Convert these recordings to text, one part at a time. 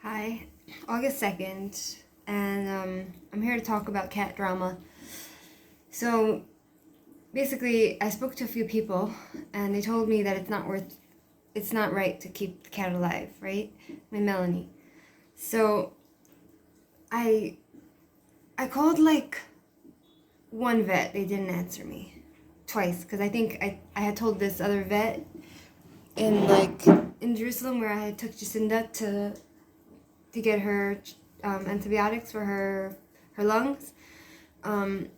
Hi, August 2nd, and I'm here to talk about cat drama. So, basically, I spoke to a few people, and they told me that it's not right to keep the cat alive, right? My Melanie. So, I called like one vet, they didn't answer me. Twice, because I think I had told this other vet in Jerusalem where I took Jacinda to get her antibiotics for her lungs. I'm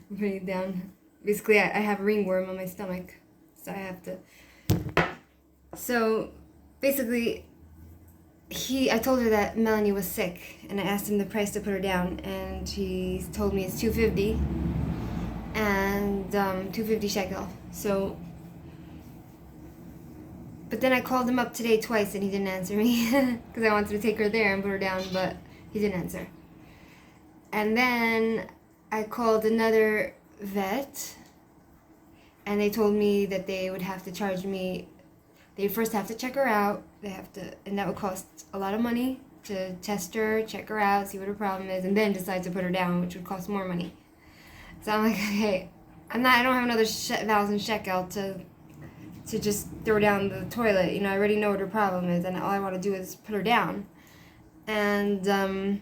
putting it down. Basically, I have a ringworm on my stomach, so I have to. So, basically, I told her that Melanie was sick, and I asked him the price to put her down, and he told me it's $250 and 250 shekel. So. But then I called him up today twice and he didn't answer me because I wanted to take her there and put her down, but he didn't answer. And then I called another vet and they told me that they would have to charge me. They'd first have to check her out. And that would cost a lot of money to test her, check her out, see what her problem is, and then decide to put her down, which would cost more money. So I'm like, okay, I don't have another 1,000 shekel to just throw down the toilet. You know, I already know what her problem is, and all I want to do is put her down. And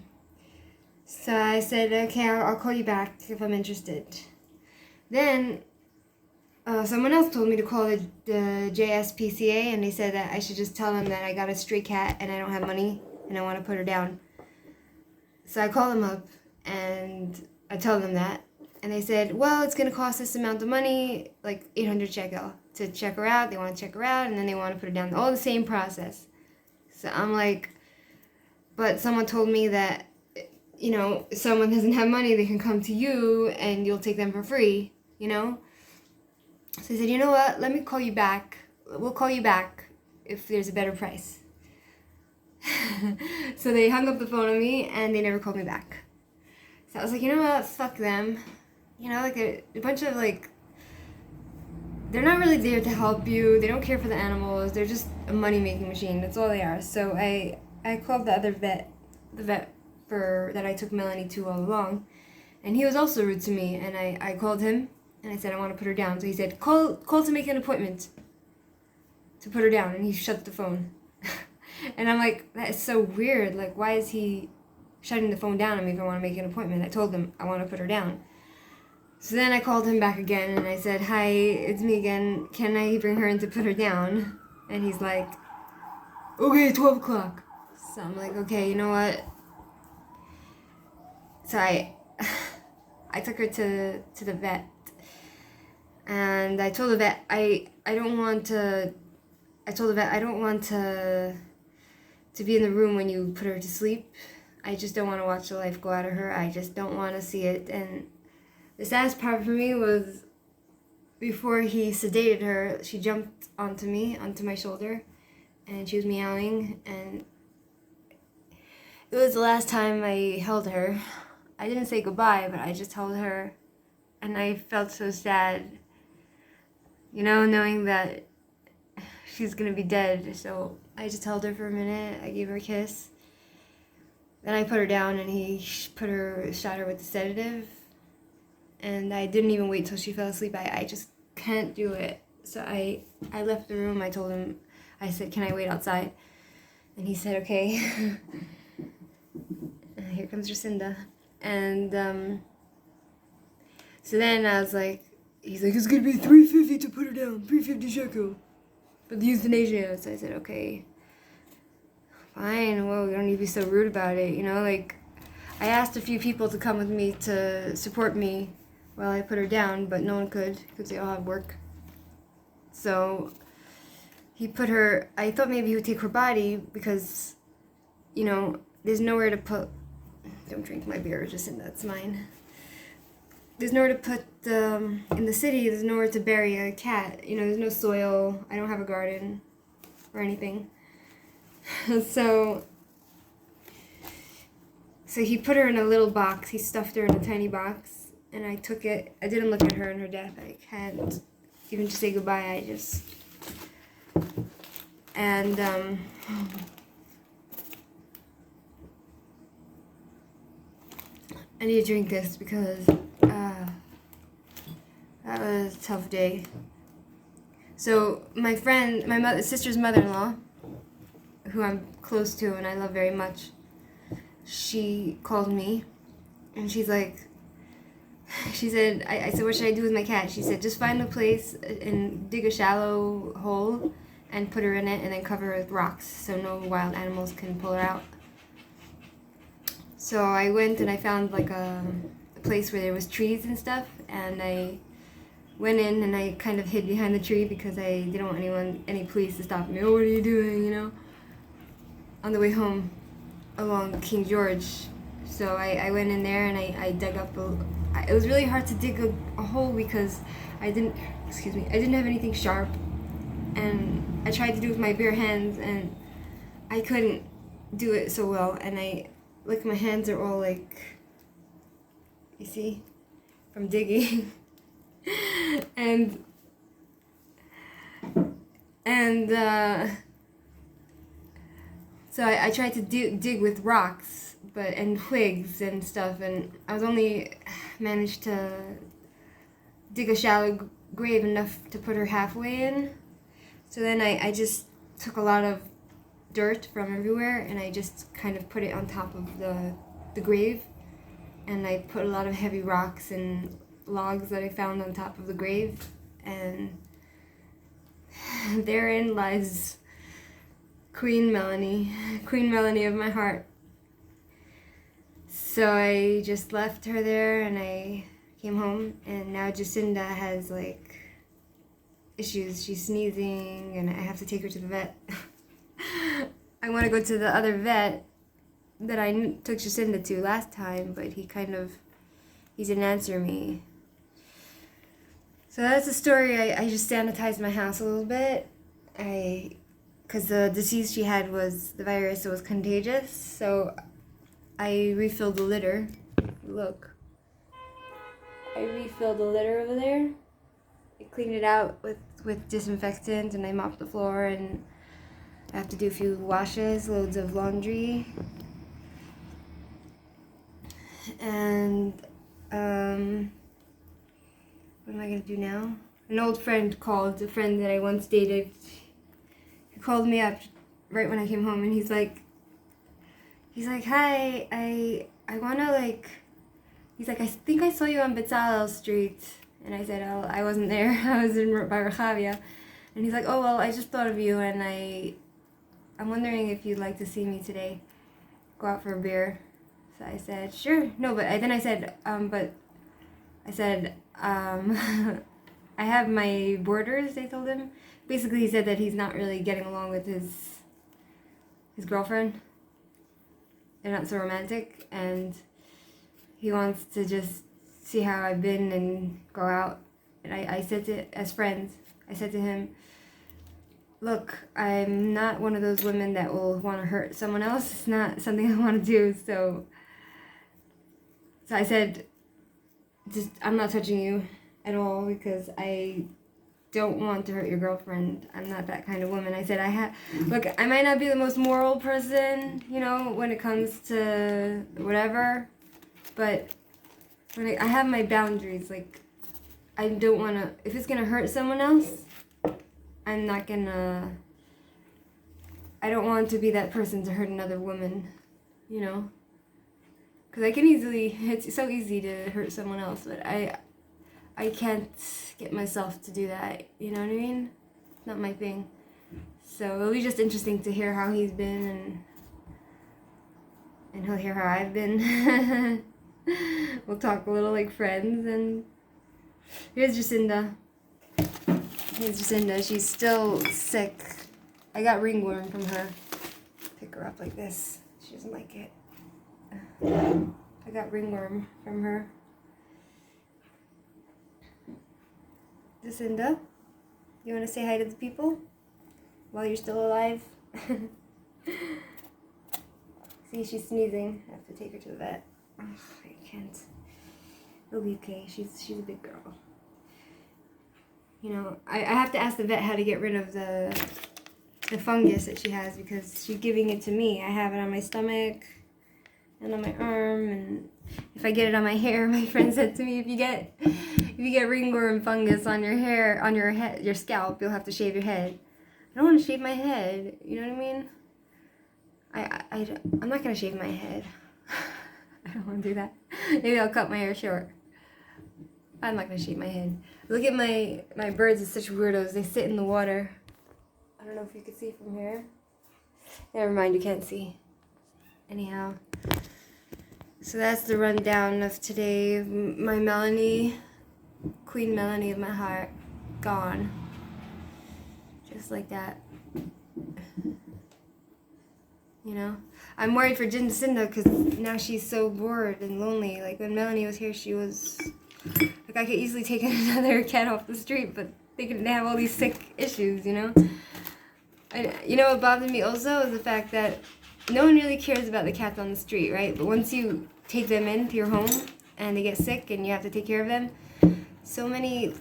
so I said, okay, I'll call you back if I'm interested. Then someone else told me to call the JSPCA, and they said that I should just tell them that I got a stray cat and I don't have money and I want to put her down. So I call them up and I tell them that, and they said, well, it's going to cost this amount of money, like 800 shekel, to check her out. They want to check her out, and then they want to put her down. All the same process. So I'm like, but someone told me that, you know, if someone doesn't have money, they can come to you, and you'll take them for free, you know? So I said, you know what, let me call you back. We'll call you back if there's a better price. So they hung up the phone on me, and they never called me back. So I was like, you know what, fuck them. You know, like a bunch of, like, they're not really there to help you. They don't care for the animals. They're just a money-making machine. That's all they are. So I called the other vet, that I took Melanie to all along, and he was also rude to me. And I called him, and I said, I want to put her down. So he said, call to make an appointment to put her down, and he shut the phone. And I'm like, that is so weird. Like, why is he shutting the phone down on me if I want to make an appointment? I told him I want to put her down. So then I called him back again, and I said, hi, it's me again. Can I bring her in to put her down? And he's like, okay, 12 o'clock. So I'm like, okay, you know what? So I took her to the vet, and I told the vet, I don't want to be in the room when you put her to sleep. I just don't want to watch the life go out of her. I just don't want to see it. And the saddest part for me was before he sedated her, she jumped onto my shoulder, and she was meowing, and it was the last time I held her. I didn't say goodbye, but I just held her, and I felt so sad, you know, knowing that she's gonna be dead. So I just held her for a minute. I gave her a kiss. Then I put her down, and he shot her with the sedative. And I didn't even wait till she fell asleep. I just can't do it. So I left the room. I told him, I said, can I wait outside? And he said, okay. Here comes Jacinda. And so then I was like, he's like, it's going to be $350 to put her down. 350 shekel. For the euthanasia. So I said, okay. Fine. Well, you don't need to be so rude about it. You know, like, I asked a few people to come with me to support me while I put her down, but no one could because they all have work. So he put her, I thought maybe he would take her body because, you know, there's nowhere to put, don't drink my beer, just in that's mine. There's nowhere to put, in the city, there's nowhere to bury a cat. You know, there's no soil, I don't have a garden or anything. So he put her in a little box, he stuffed her in a tiny box. And I took it. I didn't look at her in her death. I hadn't even to say goodbye. And I need to drink this because that was a tough day. So my friend, my sister's mother-in-law, who I'm close to and I love very much, she called me and she's like, she said, I said, what should I do with my cat? She said, just find a place and dig a shallow hole and put her in it and then cover her with rocks so no wild animals can pull her out. So I went and I found like a place where there was trees and stuff, and I went in and I kind of hid behind the tree because I didn't want any police to stop me. Oh, what are you doing, you know? On the way home along King George. So I went in there and I dug up it was really hard to dig a hole because I didn't have anything sharp, and I tried to do it with my bare hands and I couldn't do it so well, and my hands are all like, you see, from digging. and so I tried to dig with rocks and twigs and stuff, and I was only managed to dig a shallow grave enough to put her halfway in. So then I just took a lot of dirt from everywhere and I just kind of put it on top of the grave, and I put a lot of heavy rocks and logs that I found on top of the grave, and therein lies Queen Melony of my heart. So I just left her there and I came home, and now Jacinda has like issues. She's sneezing and I have to take her to the vet. I want to go to the other vet that I took Jacinda to last time, but he didn't answer me. So that's the story. I just sanitized my house a little bit. Because the disease she had was the virus, it was contagious. So I refilled the litter. Look. I refilled the litter over there. I cleaned it out with disinfectant, and I mopped the floor, and I have to do a few washes, loads of laundry. And what am I gonna do now? An old friend called, a friend that I once dated. He called me up right when I came home, and he's like, hi, I wanna he's like, I think I saw you on Bezalel Street. And I said, oh, I wasn't there. I was by Rehavia. And he's like, oh, well, I just thought of you, and I'm wondering if you'd like to see me today. Go out for a beer. So I said, sure. No, but then I said, I have my boarders, I told him. Basically, he said that he's not really getting along with his girlfriend. They're not so romantic, and he wants to just see how I've been and go out. And I said as friends, I said to him, look, I'm not one of those women that will want to hurt someone else. It's not something I want to do. So I said, I'm not touching you at all because I don't want to hurt your girlfriend. I'm not that kind of woman. I said, look, I might not be the most moral person, when it comes to whatever, but when I have my boundaries. Like, I don't want to, if it's going to hurt someone else, I'm not going to, I don't want to be that person to hurt another woman, because it's so easy to hurt someone else, but I can't get myself to do that, you know what I mean? It's not my thing. So it'll be just interesting to hear how he's been, and he'll hear how I've been. We'll talk a little like friends, and here's Jacinda. She's still sick. I got ringworm from her. Pick her up like this. She doesn't like it. I got ringworm from her. Jacinda, you want to say hi to the people while you're still alive? See, she's sneezing. I have to take her to the vet. Ugh, I can't. It'll be okay. She's a big girl. I have to ask the vet how to get rid of the fungus that she has, because she's giving it to me. I have it on my stomach, and on my arm, and if I get it on my hair, my friend said to me, if you get ringworm fungus on your hair, on your head, your scalp, you'll have to shave your head. I don't want to shave my head. You know what I mean? I'm not gonna shave my head. I don't want to do that. Maybe I'll cut my hair short. I'm not gonna shave my head. Look at my birds are such weirdos. They sit in the water. I don't know if you can see from here. Never mind, you can't see. Anyhow, so that's the rundown of today. My Melanie, Queen Melony of my heart, gone. Just like that. You know? I'm worried for Jacinda because now she's so bored and lonely. Like when Melanie was here, she was... Like I could easily take another cat off the street, but they have all these sick issues, you know? And you know what bothered me also is the fact that no one really cares about the cats on the street, right? But once you take them into your home and they get sick and you have to take care of them, so many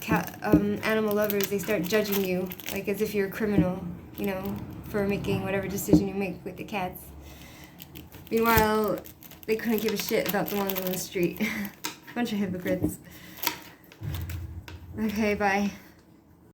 animal lovers, they start judging you, like as if you're a criminal, you know, for making whatever decision you make with the cats. Meanwhile, they couldn't give a shit about the ones on the street. Bunch of hypocrites. Okay, bye.